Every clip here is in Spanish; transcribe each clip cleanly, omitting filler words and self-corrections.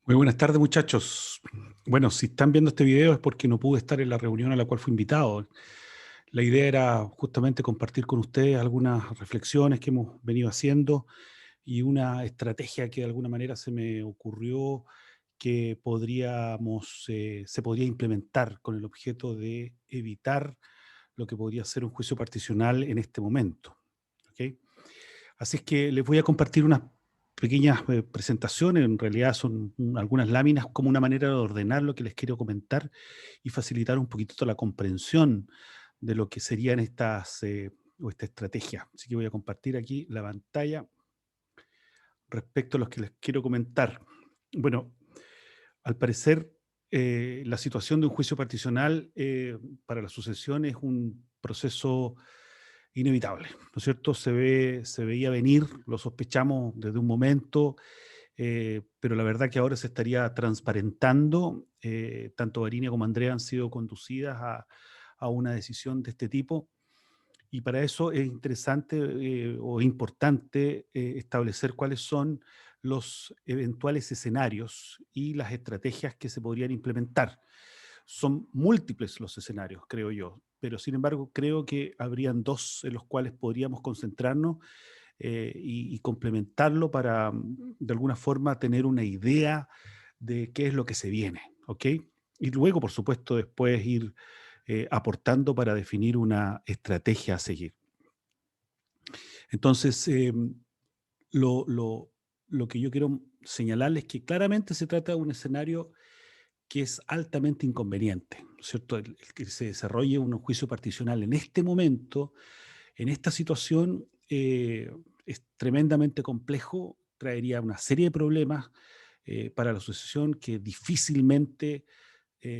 Muy buenas tardes, muchachos. Bueno, si están viendo este video es porque no pude estar en la reunión a la cual fui invitado. La idea era justamente compartir con ustedes algunas reflexiones que hemos venido haciendo y una estrategia que de alguna manera se me ocurrió que se podría implementar con el objeto de evitar lo que podría ser un juicio particional en este momento. ¿Ok? Así es que les voy a compartir unas pequeñas presentaciones, en realidad son algunas láminas como una manera de ordenar lo que les quiero comentar y facilitar un poquitito la comprensión de lo que serían o esta estrategia. Así que voy a compartir aquí la pantalla respecto a los que les quiero comentar. Bueno, al parecer, la situación de un juicio particional para la sucesión es un proceso inevitable, ¿no es cierto? Se veía venir, lo sospechamos desde un momento, pero la verdad que ahora se estaría transparentando. Tanto Varinia como Andrea han sido conducidas a una decisión de este tipo. Y para eso es interesante o importante establecer cuáles son los eventuales escenarios y las estrategias que se podrían implementar. Son múltiples los escenarios, creo yo, pero sin embargo creo que habrían dos en los cuales podríamos concentrarnos y complementarlo para, de alguna forma, tener una idea de qué es lo que se viene, ¿ok? Y luego, por supuesto, después ir aportando para definir una estrategia a seguir. Entonces, lo, lo- lo que yo quiero señalarles es que claramente se trata de un escenario que es altamente inconveniente, ¿no es cierto? El que se desarrolle un juicio particional en este momento, en esta situación, es tremendamente complejo, traería una serie de problemas para la sucesión que difícilmente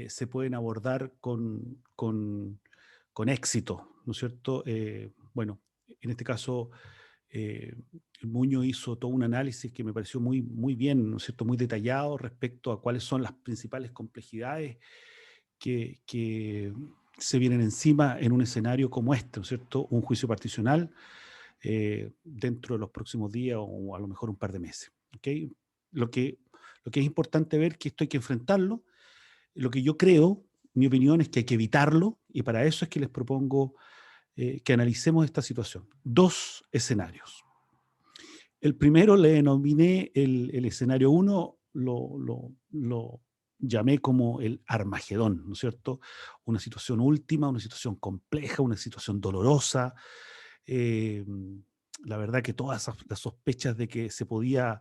se pueden abordar con éxito, ¿no es cierto? Bueno, en este caso, eh, Muñoz hizo todo un análisis que me pareció muy bien, ¿no es cierto? Muy detallado respecto a cuáles son las principales complejidades que se vienen encima en un escenario como este, ¿no es cierto? Un juicio particional dentro de los próximos días o a lo mejor un par de meses, ¿ok? Lo que, lo que es importante ver que esto hay que enfrentarlo. Lo que yo creo, mi opinión, es que hay que evitarlo y para eso es que les propongo que analicemos esta situación. Dos escenarios. El primero le denominé el escenario uno, lo llamé como el Armagedón, ¿no es cierto? Una situación última, una situación compleja, una situación dolorosa. Eh, la verdad que las sospechas de que se podía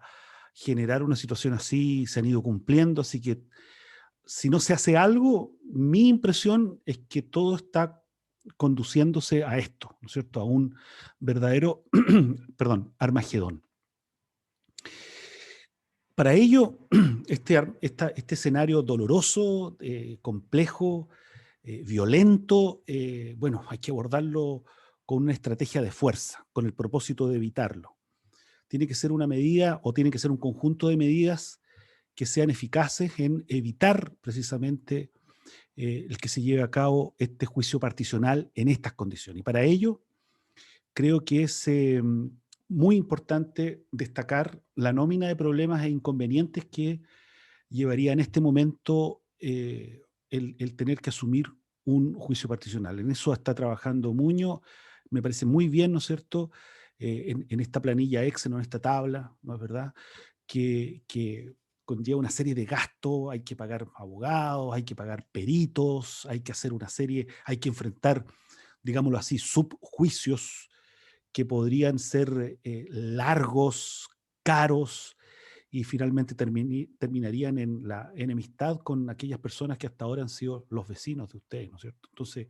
generar una situación así se han ido cumpliendo, así que si no se hace algo, mi impresión es que todo está conduciéndose a esto, ¿no es cierto? A un verdadero, perdón, Armagedón. Para ello, este escenario doloroso, complejo, violento, bueno, hay que abordarlo con una estrategia de fuerza, con el propósito de evitarlo. Tiene que ser una medida o tiene que ser un conjunto de medidas que sean eficaces en evitar precisamente el que se lleve a cabo este juicio particional en estas condiciones. Y para ello, creo que es muy importante destacar la nómina de problemas e inconvenientes que llevaría en este momento el tener que asumir un juicio particional. En eso está trabajando Muñoz, me parece muy bien, ¿no es cierto? En esta planilla Excel, ¿no? En esta tabla, ¿no es verdad? Que conlleva una serie de gastos, hay que pagar abogados, hay que pagar peritos, hay que hacer una serie, hay que enfrentar, digámoslo así, subjuicios que podrían ser largos, caros, y finalmente terminarían en la enemistad con aquellas personas que hasta ahora han sido los vecinos de ustedes, ¿no es cierto? Entonces,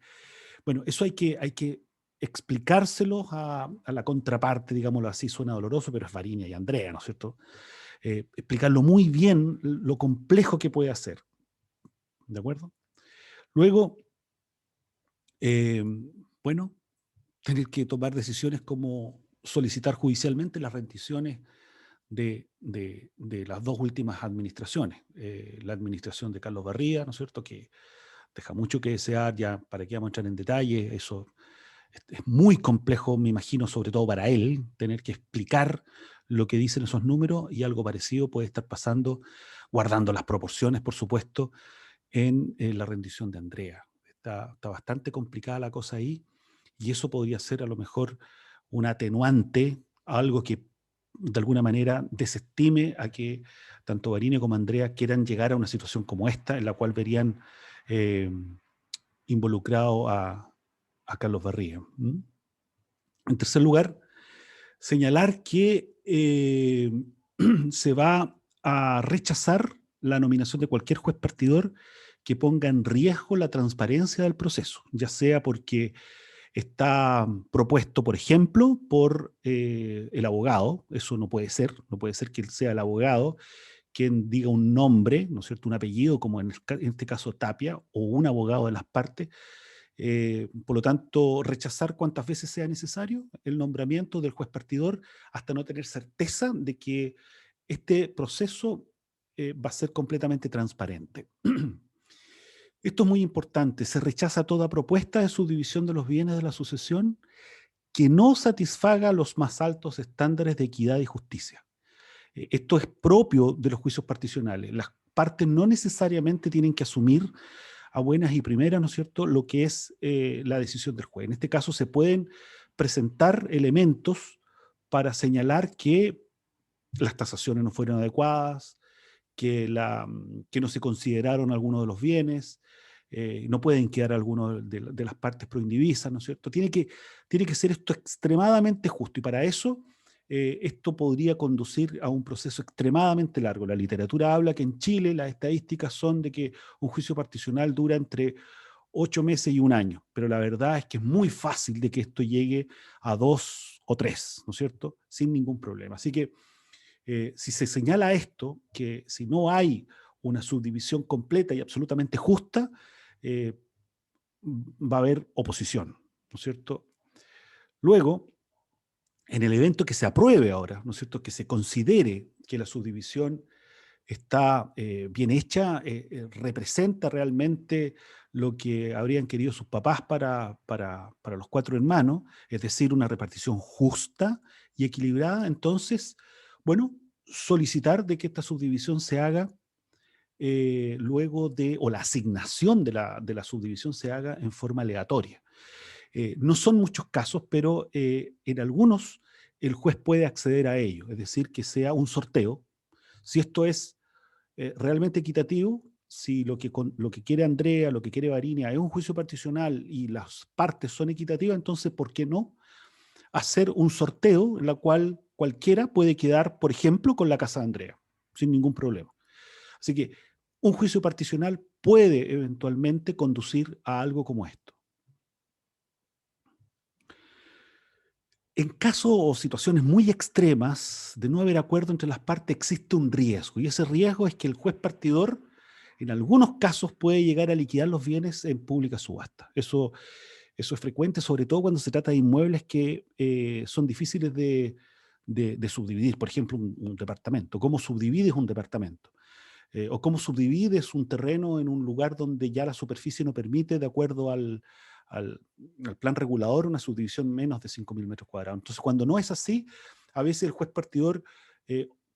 bueno, eso hay que explicárselo a la contraparte, digámoslo así, suena doloroso, pero es Varinia y Andrea, ¿no es cierto? Explicarlo muy bien lo complejo que puede hacer, ¿de acuerdo? Luego, eh, bueno, tener que tomar decisiones como solicitar judicialmente las rendiciones de las dos últimas administraciones. La administración de Carlos Barría, ¿no es cierto?, que deja mucho que desear, ya para qué vamos a entrar en detalle, eso es muy complejo, me imagino, sobre todo para él, tener que explicar lo que dicen esos números y algo parecido puede estar pasando guardando las proporciones, por supuesto, en la rendición de Andrea. Está bastante complicada la cosa ahí, y eso podría ser a lo mejor un atenuante, algo que de alguna manera desestime a que tanto Varini como Andrea quieran llegar a una situación como esta, en la cual verían eh, involucrado a Carlos Barría. ¿Mm? En tercer lugar, señalar que se va a rechazar la nominación de cualquier juez partidor que ponga en riesgo la transparencia del proceso, ya sea porque está propuesto, por ejemplo, por el abogado. Eso no puede ser que sea el abogado quien diga un nombre, ¿no es cierto?, un apellido, como en este caso Tapia, o un abogado de las partes. Por lo tanto, rechazar cuantas veces sea necesario el nombramiento del juez partidor hasta no tener certeza de que este proceso va a ser completamente transparente. Esto es muy importante. Se rechaza toda propuesta de subdivisión de los bienes de la sucesión que no satisfaga los más altos estándares de equidad y justicia. Esto es propio de los juicios particionales. Las partes no necesariamente tienen que asumir a buenas y primeras, ¿no es cierto?, lo que es la decisión del juez. En este caso se pueden presentar elementos para señalar que las tasaciones no fueron adecuadas, que no se consideraron algunos de los bienes, no pueden quedar algunos de las partes proindivisas, ¿no es cierto? Tiene que ser esto extremadamente justo, y para eso esto podría conducir a un proceso extremadamente largo. La literatura habla que en Chile las estadísticas son de que un juicio particional dura entre 8 meses y un año, pero la verdad es que es muy fácil de que esto llegue a 2 o 3, ¿no es cierto?, sin ningún problema. Así que si se señala esto, que si no hay una subdivisión completa y absolutamente justa, eh, va a haber oposición, ¿no es cierto? Luego, en el evento que se apruebe ahora, ¿no es cierto?, que se considere que la subdivisión está bien hecha, representa realmente lo que habrían querido sus papás para los 4 hermanos, es decir, una repartición justa y equilibrada. Entonces, bueno, solicitar de que esta subdivisión se haga luego de, o la asignación de la subdivisión se haga en forma aleatoria. No son muchos casos, pero en algunos el juez puede acceder a ello, es decir, que sea un sorteo. Si esto es realmente equitativo, si lo que quiere Andrea, lo que quiere Varinia es un juicio particional y las partes son equitativas, entonces, ¿por qué no hacer un sorteo en la cual cualquiera puede quedar, por ejemplo, con la casa de Andrea, sin ningún problema? Así que un juicio particional puede eventualmente conducir a algo como esto. En casos o situaciones muy extremas de no haber acuerdo entre las partes, existe un riesgo, y ese riesgo es que el juez partidor en algunos casos puede llegar a liquidar los bienes en pública subasta. Eso es frecuente, sobre todo cuando se trata de inmuebles que son difíciles de subdividir. Por ejemplo, un departamento. ¿Cómo subdivides un departamento? O cómo subdivides un terreno en un lugar donde ya la superficie no permite, de acuerdo al, al plan regulador, una subdivisión menos de 5.000 metros cuadrados. Entonces, cuando no es así, a veces el juez partidor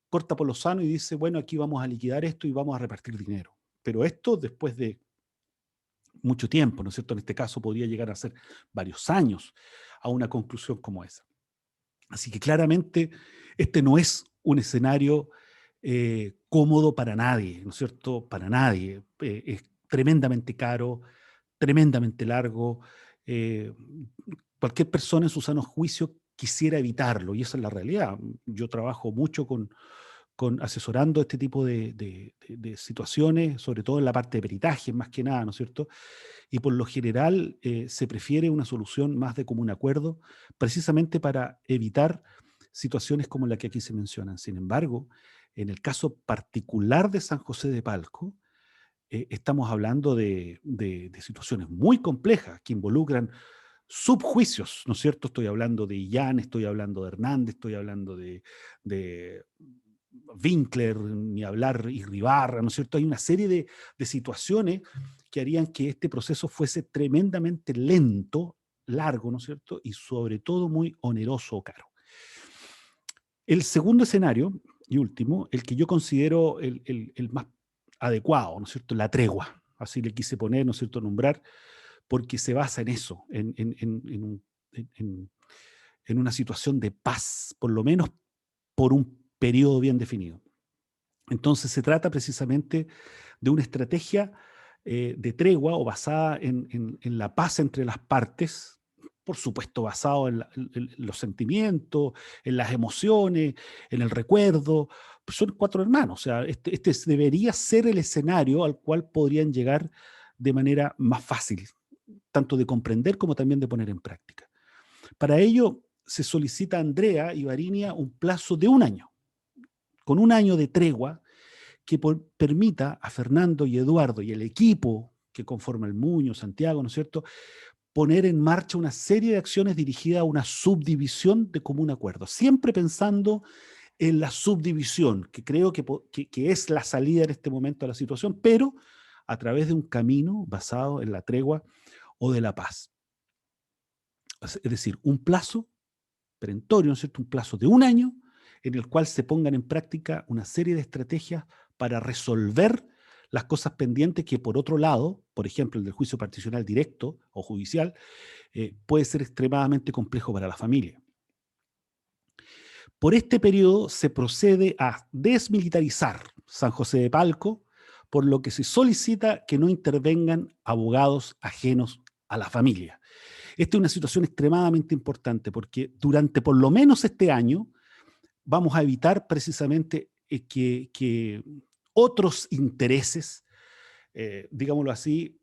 corta por lo sano y dice, bueno, aquí vamos a liquidar esto y vamos a repartir dinero. Pero esto después de mucho tiempo, ¿no es cierto? En este caso podría llegar a ser varios años a una conclusión como esa. Así que claramente este no es un escenario cómodo para nadie, ¿no es cierto? Para nadie. Es tremendamente caro, tremendamente largo. eh, Cualquier persona en su sano juicio quisiera evitarlo, y esa es la realidad. Yo trabajo mucho con asesorando este tipo de situaciones, sobre todo en la parte de peritaje, más que nada, ¿no es cierto? Y por lo general se prefiere una solución más de común acuerdo, precisamente para evitar situaciones como la que aquí se mencionan. Sin embargo, en el caso particular de San José de Palco, estamos hablando de situaciones muy complejas que involucran subjuicios, ¿no es cierto? Estoy hablando de Illán, estoy hablando de Hernández, estoy hablando de Winkler, ni hablar Irribarra, ¿no es cierto? Hay una serie de situaciones que harían que este proceso fuese tremendamente lento, largo, ¿no es cierto? Y sobre todo muy oneroso o caro. El segundo escenario y último, el que yo considero el más adecuado, ¿no es cierto? La tregua, así le quise poner, ¿no es cierto?, nombrar, porque se basa en eso, en una situación de paz, por lo menos por un periodo bien definido. Entonces se trata precisamente de una estrategia de tregua o basada en la paz entre las partes, por supuesto basado en los sentimientos, en las emociones, en el recuerdo. Pues son cuatro hermanos, o sea, este debería ser el escenario al cual podrían llegar de manera más fácil, tanto de comprender como también de poner en práctica. Para ello se solicita a Andrea y Varinia un plazo de un año, con un año de tregua que permita a Fernando y Eduardo y el equipo que conforma el Muño, Santiago, ¿no es cierto?, poner en marcha una serie de acciones dirigidas a una subdivisión de común acuerdo, siempre pensando en la subdivisión, que creo que es la salida en este momento a la situación, pero a través de un camino basado en la tregua o de la paz. Es decir, un plazo perentorio, ¿no es cierto?, un plazo de un año en el cual se pongan en práctica una serie de estrategias para resolver las cosas pendientes que, por otro lado, por ejemplo, el del juicio particional directo o judicial, puede ser extremadamente complejo para la familia. Por este periodo se procede a desmilitarizar San José de Palco, por lo que se solicita que no intervengan abogados ajenos a la familia. Esta es una situación extremadamente importante porque durante por lo menos este año vamos a evitar precisamente que otros intereses, digámoslo así,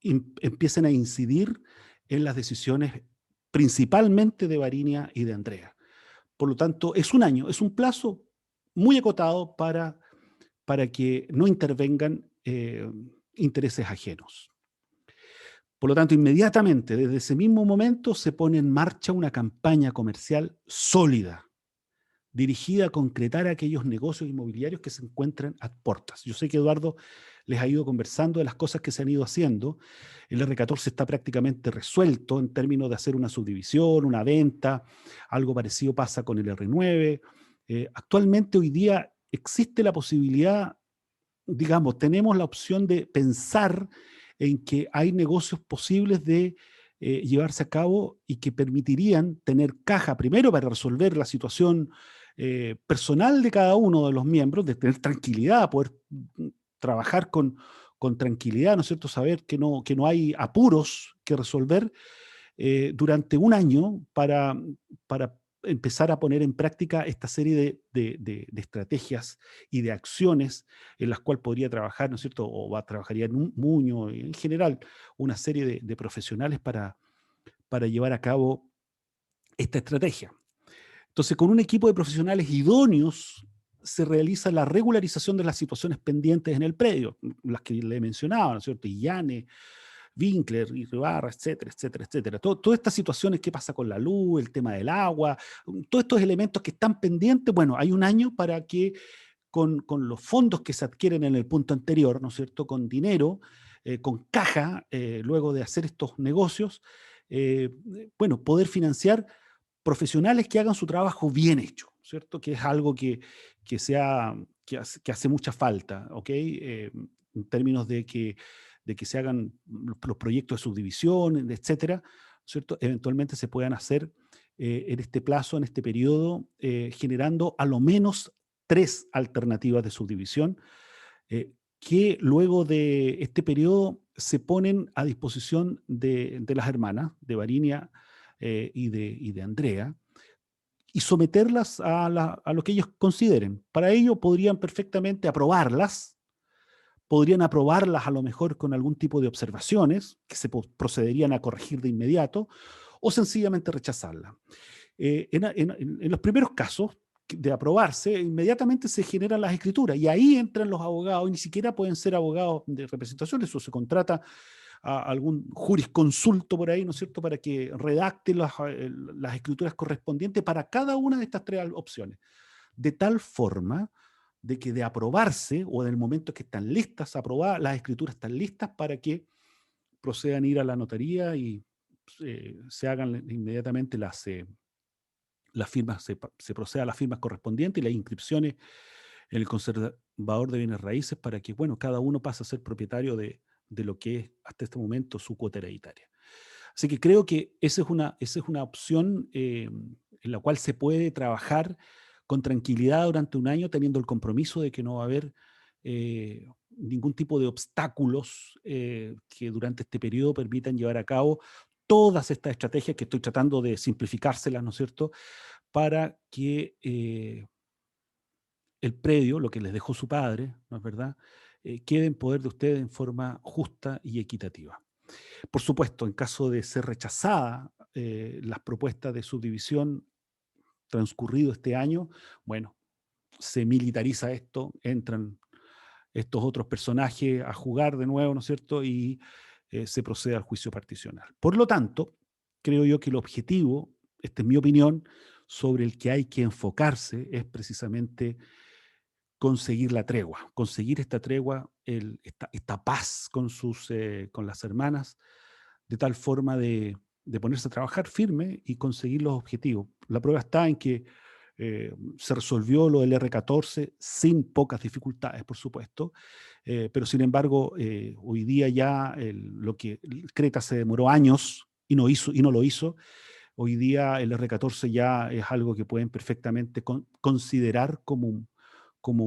empiecen a incidir en las decisiones principalmente de Varinia y de Andrea. Por lo tanto, es un año, es un plazo muy acotado para que no intervengan intereses ajenos. Por lo tanto, inmediatamente, desde ese mismo momento, se pone en marcha una campaña comercial sólida, dirigida a concretar aquellos negocios inmobiliarios que se encuentran a puertas. Yo sé que Eduardo les ha ido conversando de las cosas que se han ido haciendo. El R14 está prácticamente resuelto en términos de hacer una subdivisión, una venta. Algo parecido pasa con el R9. Actualmente, hoy día, existe la posibilidad, digamos, tenemos la opción de pensar en que hay negocios posibles de llevarse a cabo y que permitirían tener caja primero para resolver la situación personal de cada uno de los miembros, de tener tranquilidad, poder trabajar con tranquilidad, ¿no es cierto? Saber que no hay apuros que resolver durante un año para empezar a poner en práctica esta serie de estrategias y de acciones en las cuales podría trabajar, ¿no es cierto? Trabajaría en un Muño, en general, una serie de profesionales para llevar a cabo esta estrategia. Entonces, con un equipo de profesionales idóneos, se realiza la regularización de las situaciones pendientes en el predio, las que le mencionaba, ¿no es cierto? Illane, Winkler, Ibarra, etcétera, etcétera, etcétera. Todas estas situaciones, qué pasa con la luz, el tema del agua, todos estos elementos que están pendientes, bueno, hay un año para que con los fondos que se adquieren en el punto anterior, ¿no es cierto?, con dinero, con caja, luego de hacer estos negocios, bueno, poder financiar profesionales que hagan su trabajo bien hecho, ¿cierto? Que es algo que, sea, que hace mucha falta, ¿ok? En términos de que se hagan los proyectos de subdivisión, etcétera, ¿cierto? Eventualmente se puedan hacer en este plazo, en este periodo, generando a lo menos 3 alternativas de subdivisión que luego de este periodo se ponen a disposición de las hermanas, de Varinia y de Andrea, y someterlas a lo que ellos consideren. Para ello podrían perfectamente aprobarlas, podrían aprobarlas a lo mejor con algún tipo de observaciones que se procederían a corregir de inmediato, o sencillamente rechazarlas. En los primeros casos de aprobarse, inmediatamente se generan las escrituras y ahí entran los abogados, y ni siquiera pueden ser abogados de representación, eso se contrata a algún jurisconsulto por ahí, ¿no es cierto?, para que redacte las escrituras correspondientes para cada una de estas 3 opciones. De tal forma de que de aprobarse, o en el momento que están listas, aprobadas, las escrituras están listas para que procedan a ir a la notaría y se hagan inmediatamente las firmas, se proceda a las firmas correspondientes y las inscripciones en el conservador de bienes raíces para que, bueno, cada uno pase a ser propietario de lo que es hasta este momento su cuota hereditaria. Así que creo que esa es una opción en la cual se puede trabajar con tranquilidad durante un año, teniendo el compromiso de que no va a haber ningún tipo de obstáculos que durante este periodo permitan llevar a cabo todas estas estrategias que estoy tratando de simplificárselas, ¿no es cierto?, para que el predio, lo que les dejó su padre, ¿no es verdad?, quede en poder de ustedes en forma justa y equitativa. Por supuesto, en caso de ser rechazada las propuestas de subdivisión transcurrido este año, bueno, se militariza esto, entran estos otros personajes a jugar de nuevo, ¿no es cierto? Y se procede al juicio particional. Por lo tanto, creo yo que el objetivo, esta es mi opinión, sobre el que hay que enfocarse es precisamente conseguir la tregua, conseguir esta tregua, esta paz con las hermanas, de tal forma de ponerse a trabajar firme y conseguir los objetivos. La prueba está en que se resolvió lo del R14 sin pocas dificultades, por supuesto, pero sin embargo, hoy día ya lo que Creta se demoró años y no lo hizo, hoy día el R14 ya es algo que pueden perfectamente considerar como un, como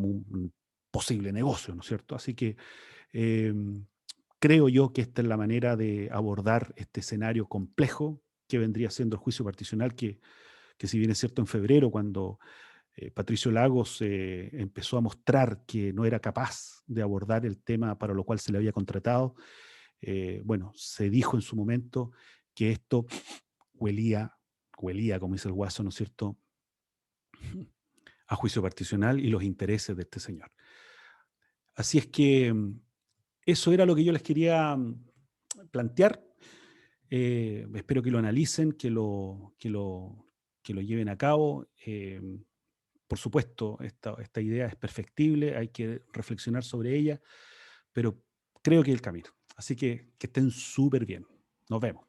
un posible negocio, ¿no es cierto? Así que eh, creo yo que esta es la manera de abordar este escenario complejo que vendría siendo el juicio particional, que si bien es cierto en febrero, cuando Patricio Lagos empezó a mostrar que no era capaz de abordar el tema para lo cual se le había contratado, bueno, se dijo en su momento que esto huelía, huelía, como dice el Guaso, ¿no es cierto?, a juicio particional y los intereses de este señor. Así es que eso era lo que yo les quería plantear. Espero que lo analicen, que lo lleven a cabo. Por supuesto, esta idea es perfectible, hay que reflexionar sobre ella, pero creo que es el camino. Así que estén súper bien. Nos vemos.